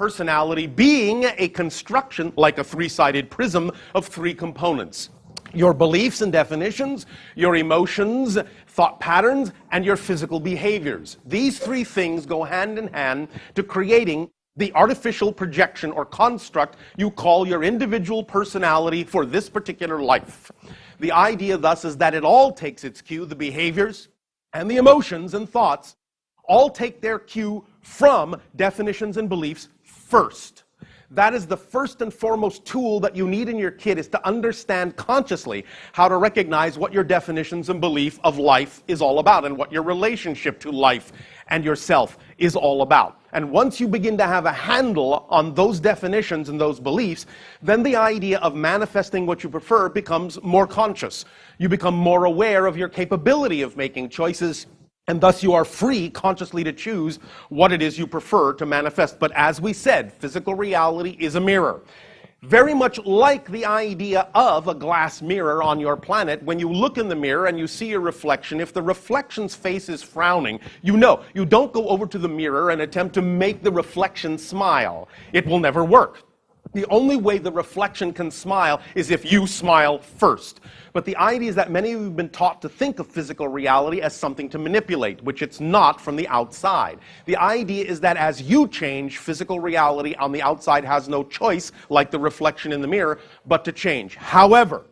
personality being a construction, like a three-sided prism, of three components: your beliefs and definitions, your emotions, thought patterns, and your physical behaviors. These three things go hand in hand to creating the artificial projection or construct you call your individual personality for this particular life. The idea thus is that it all takes its cue, the behaviors and the emotions and thoughts all take their cue from definitions and beliefs first. That is the first and foremost tool that you need in your kit, is to understand consciously how to recognize what your definitions and belief of life is all about and what your relationship to life and yourself is all about. And once you begin to have a handle on those definitions and those beliefs, then the idea of manifesting what you prefer becomes more conscious. You become more aware of your capability of making choices, and thus you are free consciously to choose what it is you prefer to manifest. But as we said, physical reality is a mirror. Very much like the idea of a glass mirror on your planet. When you look in the mirror and you see your reflection, if the reflection's face is frowning, you know. You don't go over to the mirror and attempt to make the reflection smile. It will never work. The only way the reflection can smile is if you smile first. But the idea is that many of you have been taught to think of physical reality as something to manipulate, which it's not from the outside. The idea is that as you change, physical reality on the outside has no choice, like the reflection in the mirror, but to change. However,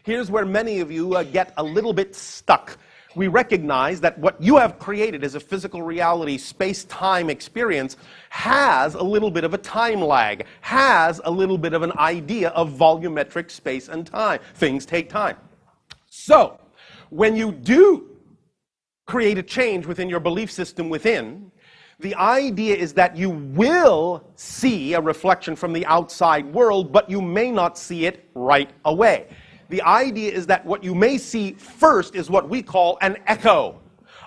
here's where many of you get a little bit stuck. We recognize that what you have created as a physical reality, space-time experience, has a little bit of a time lag, has a little bit of an idea of volumetric space and time. Things take time. So, when you do create a change within your belief system within, the idea is that you will see a reflection from the outside world, but you may not see it right away. The idea is that what you may see first is what we call an echo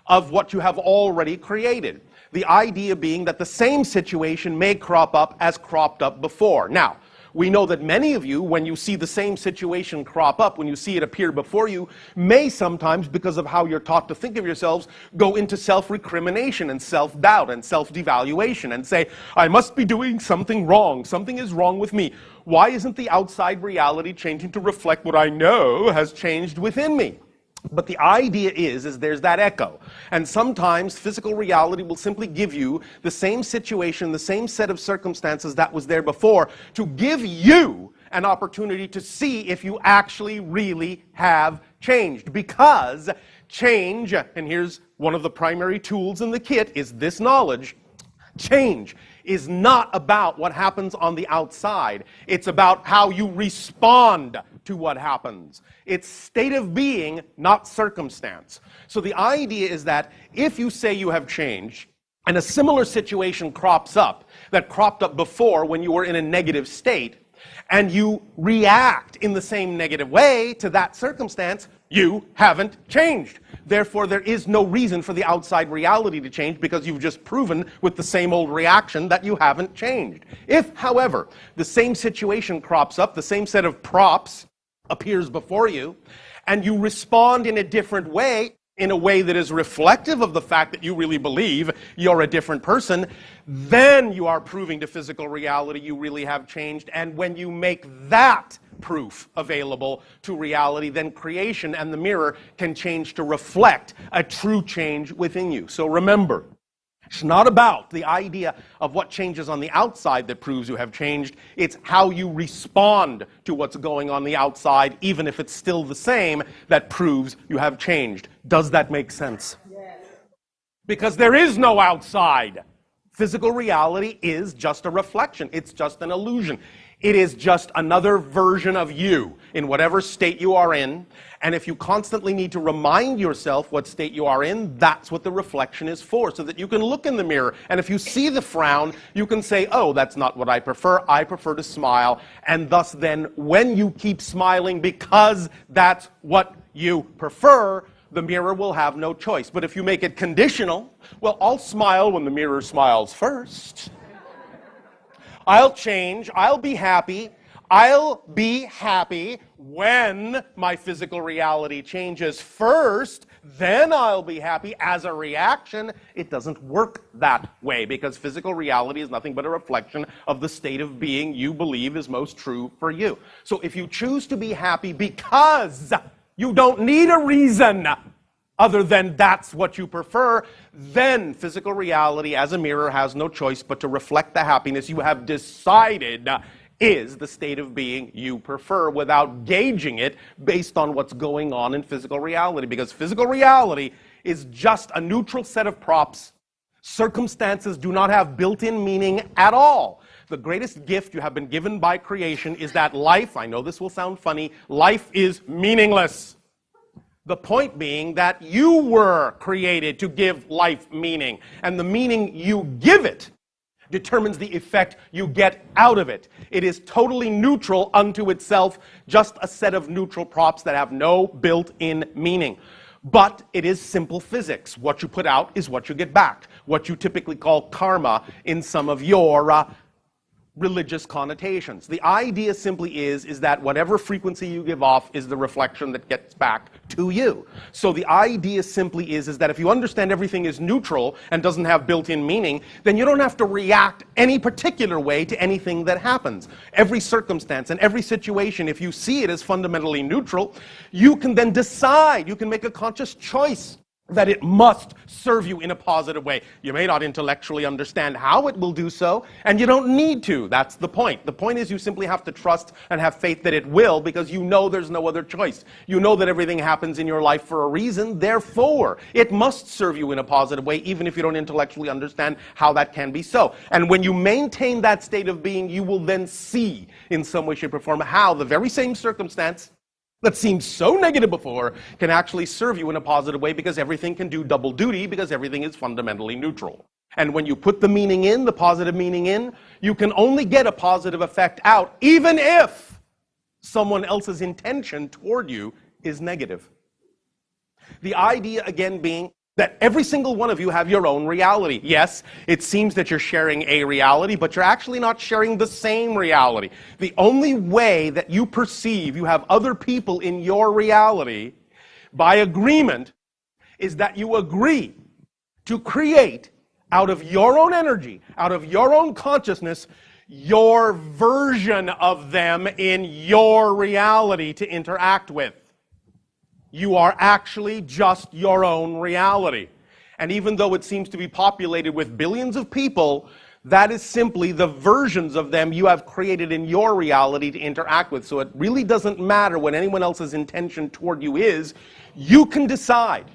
of what you have already created. The idea being that the same situation may crop up as cropped up before. Now, we know that many of you, when you see the same situation crop up, when you see it appear before you, may sometimes, because of how you're taught to think of yourselves, go into self-recrimination and self-doubt and self-devaluation and say, I must be doing something wrong. Something is wrong with me. Why isn't the outside reality changing to reflect what I know has changed within me? But the idea is there's that echo. And sometimes physical reality will simply give you the same situation, the same set of circumstances that was there before, to give you an opportunity to see if you actually really have changed. Because change, and here's one of the primary tools in the kit, is this knowledge. Change is not about what happens on the outside. It's about how you respond to what happens. It's state of being, not circumstance. So the idea is that if you say you have changed, and a similar situation crops up that cropped up before when you were in a negative state, and you react in the same negative way to that circumstance, you haven't changed. Therefore, there is no reason for the outside reality to change, because you've just proven with the same old reaction that you haven't changed. If, however, the same situation crops up, the same set of props appears before you, and you respond in a different way, in a way that is reflective of the fact that you really believe you're a different person, then you are proving to physical reality you really have changed. And when you make that proof available to reality, then creation and the mirror can change to reflect a true change within you. So remember, it's not about the idea of what changes on the outside that proves you have changed. It's how you respond to what's going on the outside, even if it's still the same, that proves you have changed. Does that make sense? Yes. Because there is no outside. Physical reality is just a reflection. It's just an illusion. It is just another version of you in whatever state you are in. And if you constantly need to remind yourself what state you are in, that's what the reflection is for, so that you can look in the mirror. And if you see the frown, you can say, oh, that's not what I prefer. I prefer to smile. And thus then, when you keep smiling because that's what you prefer, the mirror will have no choice. But if you make it conditional, well, I'll smile when the mirror smiles first. I'll change, I'll be happy when my physical reality changes first, then I'll be happy as a reaction. It doesn't work that way because physical reality is nothing but a reflection of the state of being you believe is most true for you. So if you choose to be happy because you don't need a reason other than that's what you prefer, then physical reality as a mirror has no choice but to reflect the happiness you have decided is the state of being you prefer without gauging it based on what's going on in physical reality. Because physical reality is just a neutral set of props. Circumstances do not have built-in meaning at all. The greatest gift you have been given by creation is that life, I know this will sound funny, life is meaningless. The point being that you were created to give life meaning, and the meaning you give it determines the effect you get out of it. It is totally neutral unto itself, just a set of neutral props that have no built-in meaning. But it is simple physics. What you put out is what you get back, what you typically call karma in some of your religious connotations. The idea simply is that whatever frequency you give off is the reflection that gets back to you. So the idea simply is that if you understand everything is neutral and doesn't have built-in meaning, then you don't have to react any particular way to anything that happens. Every circumstance and every situation, if you see it as fundamentally neutral, you can then decide, you can make a conscious choice that it must serve you in a positive way. You may not intellectually understand how it will do so, and you don't need to. That's the point. The point is you simply have to trust and have faith that it will, because you know there's no other choice. You know that everything happens in your life for a reason, therefore it must serve you in a positive way, even if you don't intellectually understand how that can be so. And when you maintain that state of being, you will then see in some way, shape, or form how the very same circumstance that seemed so negative before can actually serve you in a positive way, because everything can do double duty, because everything is fundamentally neutral. And when you put the meaning in, the positive meaning in, you can only get a positive effect out, even if someone else's intention toward you is negative. The idea, again, being that every single one of you have your own reality. Yes, it seems that you're sharing a reality, but you're actually not sharing the same reality. The only way that you perceive you have other people in your reality by agreement is that you agree to create out of your own energy, out of your own consciousness, your version of them in your reality to interact with. You are actually just your own reality. And even though it seems to be populated with billions of people, that is simply the versions of them you have created in your reality to interact with. So it really doesn't matter what anyone else's intention toward you is. You can decide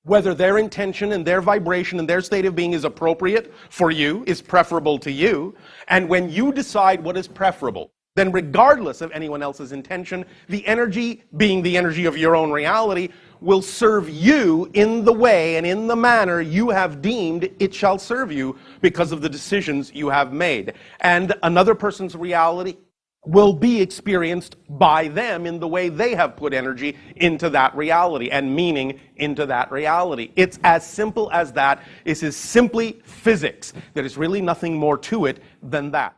whether their intention and their vibration and their state of being is appropriate for you, is preferable to you. And when you decide what is preferable, then regardless of anyone else's intention, the energy, being the energy of your own reality, will serve you in the way and in the manner you have deemed it shall serve you because of the decisions you have made. And another person's reality will be experienced by them in the way they have put energy into that reality and meaning into that reality. It's as simple as that. This is simply physics. There is really nothing more to it than that.